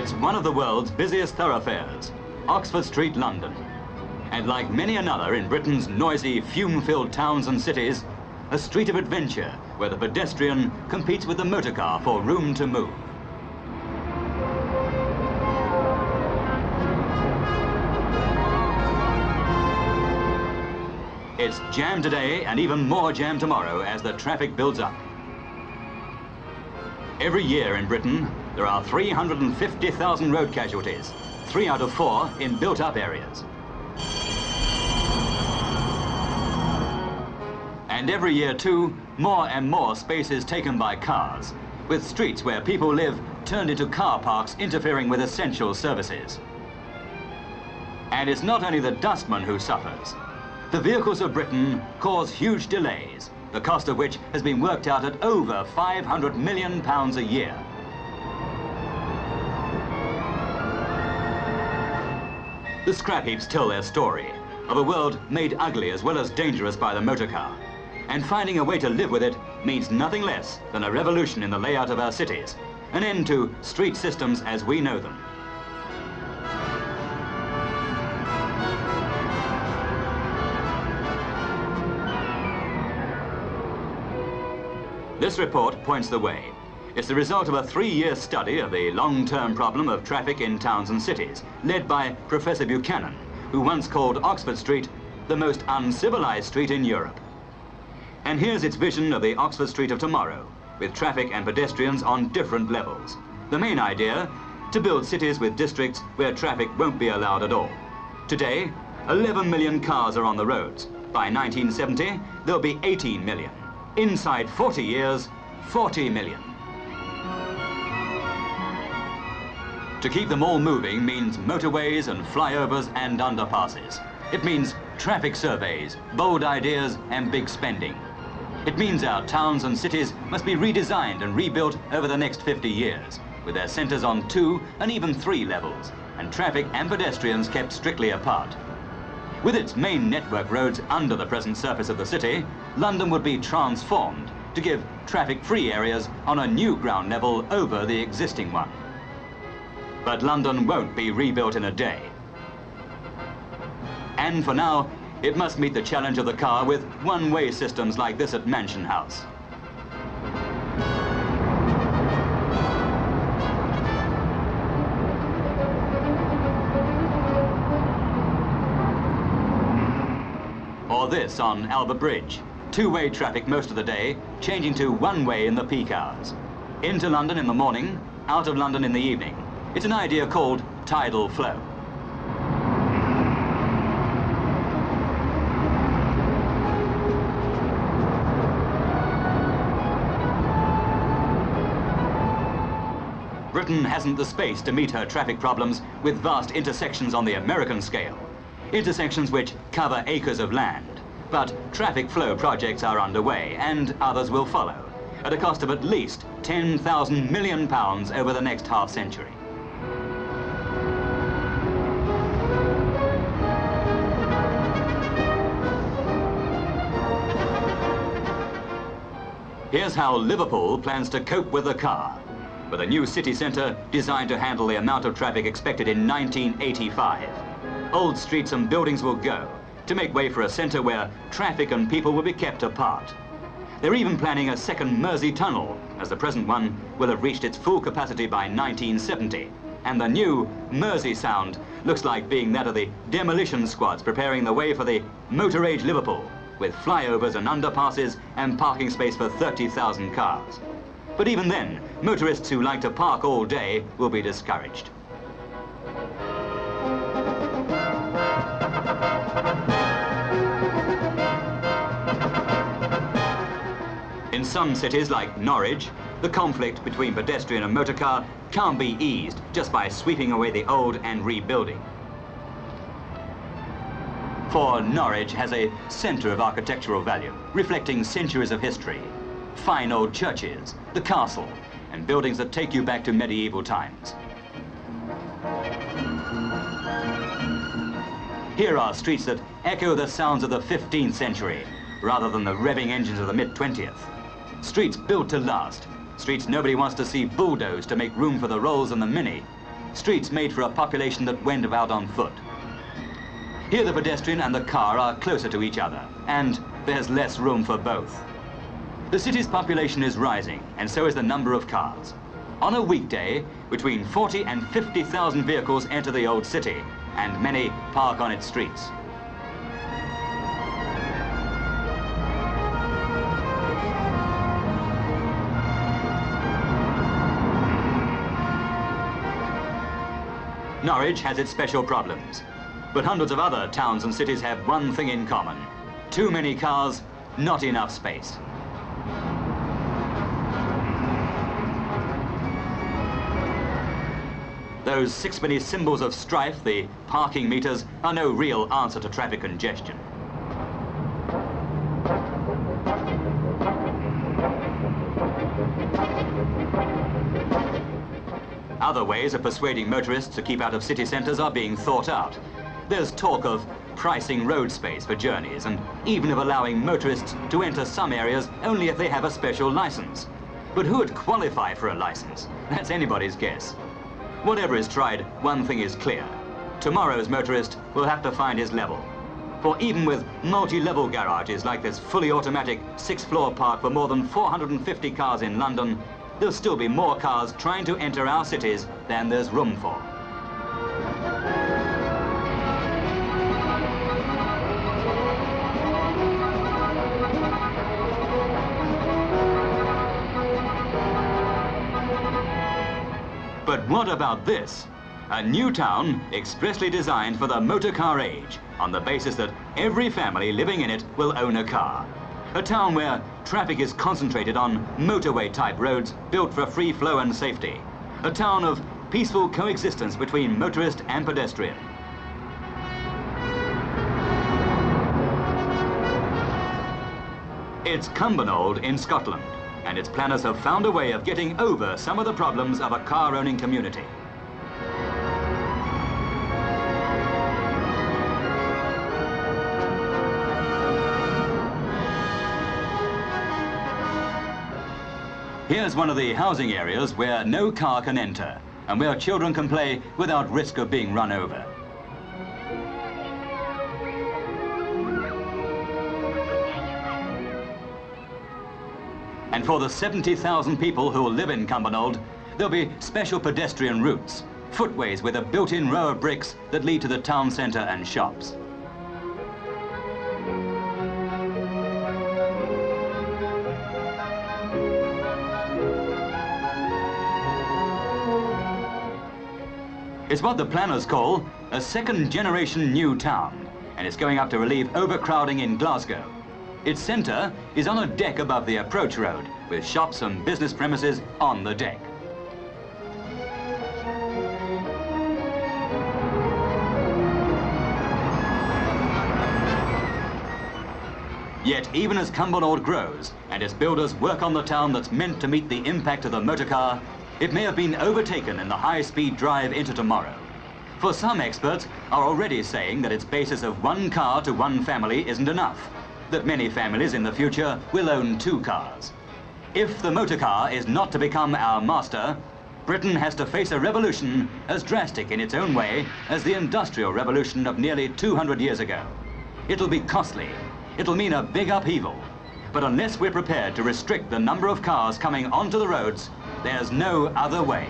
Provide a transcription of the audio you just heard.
It's one of the world's busiest thoroughfares, Oxford Street, London. And like many another in Britain's noisy, fume-filled towns and cities, a street of adventure where the pedestrian competes with the motor car for room to move. It's jam today and even more jam tomorrow as the traffic builds up. Every year in Britain, there are 350,000 road casualties, 3 out of 4 in built-up areas. And every year, too, more and more space is taken by cars, with streets where people live turned into car parks interfering with essential services. And it's not only the dustman who suffers. The vehicles of Britain cause huge delays, the cost of which has been worked out at over £500 million a year. The scrap heaps tell their story of a world made ugly as well as dangerous by the motor car. And finding a way to live with it means nothing less than a revolution in the layout of our cities, an end to street systems as we know them. This report points the way. It's the result of a 3-year study of the long-term problem of traffic in towns and cities, led by Professor Buchanan, who once called Oxford Street the most uncivilized street in Europe. And here's its vision of the Oxford Street of tomorrow, with traffic and pedestrians on different levels. The main idea, to build cities with districts where traffic won't be allowed at all. Today, 11 million cars are on the roads. By 1970, there'll be 18 million. Inside 40 years, 40 million. To keep them all moving means motorways and flyovers and underpasses. It means traffic surveys, bold ideas and big spending. It means our towns and cities must be redesigned and rebuilt over the next 50 years, with their centres on 2 and even 3 levels, and traffic and pedestrians kept strictly apart. With its main network roads under the present surface of the city, London would be transformed to give traffic-free areas on a new ground level over the existing one. But London won't be rebuilt in a day. And for now, it must meet the challenge of the car with one-way systems like this at Mansion House. Or this on Albert Bridge. 2-way traffic most of the day, changing to 1-way in the peak hours. Into London in the morning, out of London in the evening. It's an idea called tidal flow. Britain hasn't the space to meet her traffic problems with vast intersections on the American scale. Intersections which cover acres of land. But traffic flow projects are underway and others will follow, at a cost of at least £10,000 million over the next half-century. Here's how Liverpool plans to cope with the car, with a new city centre designed to handle the amount of traffic expected in 1985. Old streets and buildings will go, to make way for a centre where traffic and people will be kept apart. They're even planning a second Mersey tunnel, as the present one will have reached its full capacity by 1970. And the new Mersey sound looks like being that of the demolition squads preparing the way for the motor age Liverpool, with flyovers and underpasses and parking space for 30,000 cars. But even then, motorists who like to park all day will be discouraged. In some cities like Norwich, the conflict between pedestrian and motor car can't be eased just by sweeping away the old and rebuilding. For Norwich has a centre of architectural value, reflecting centuries of history. Fine old churches, the castle, and buildings that take you back to medieval times. Here are streets that echo the sounds of the 15th century, rather than the revving engines of the mid-20th. Streets built to last. Streets nobody wants to see bulldozed to make room for the Rolls and the Mini. streets made for a population that went about on foot. Here the pedestrian and the car are closer to each other, and there's less room for both. The city's population is rising, and so is the number of cars. On a weekday, between 40 and 50,000 vehicles enter the old city, and many park on its streets. Norwich has its special problems, but hundreds of other towns and cities have one thing in common: too many cars, not enough space. Those sixpenny symbols of strife, the parking meters, are no real answer to traffic congestion. Other ways of persuading motorists to keep out of city centres are being thought out. There's talk of pricing road space for journeys, and even of allowing motorists to enter some areas only if they have a special licence. But who would qualify for a licence? That's anybody's guess. Whatever is tried, one thing is clear: tomorrow's motorist will have to find his level. For even with multi-level garages like this fully automatic 6-floor park for more than 450 cars in London, there'll still be more cars trying to enter our cities than there's room for. But what about this? A new town expressly designed for the motor car age, on the basis that every family living in it will own a car. A town where traffic is concentrated on motorway-type roads built for free flow and safety. A town of peaceful coexistence between motorist and pedestrian. It's Cumbernauld in Scotland, and its planners have found a way of getting over some of the problems of a car-owning community. Here's one of the housing areas where no car can enter, and where children can play without risk of being run over. And for the 70,000 people who will live in Cumbernauld, there'll be special pedestrian routes, footways with a built-in row of bricks that lead to the town centre and shops. It's what the planners call a second-generation new town, and it's going up to relieve overcrowding in Glasgow. Its centre is on a deck above the approach road, with shops and business premises on the deck. Yet even as Cumbernauld grows and its builders work on the town that's meant to meet the impact of the motor car, it may have been overtaken in the high-speed drive into tomorrow. For some experts are already saying that its basis of one car to one family isn't enough, that many families in the future will own 2 cars. If the motor car is not to become our master, Britain has to face a revolution as drastic in its own way as the Industrial Revolution of nearly 200 years ago. It'll be costly. It'll mean a big upheaval. But unless we're prepared to restrict the number of cars coming onto the roads, there's no other way.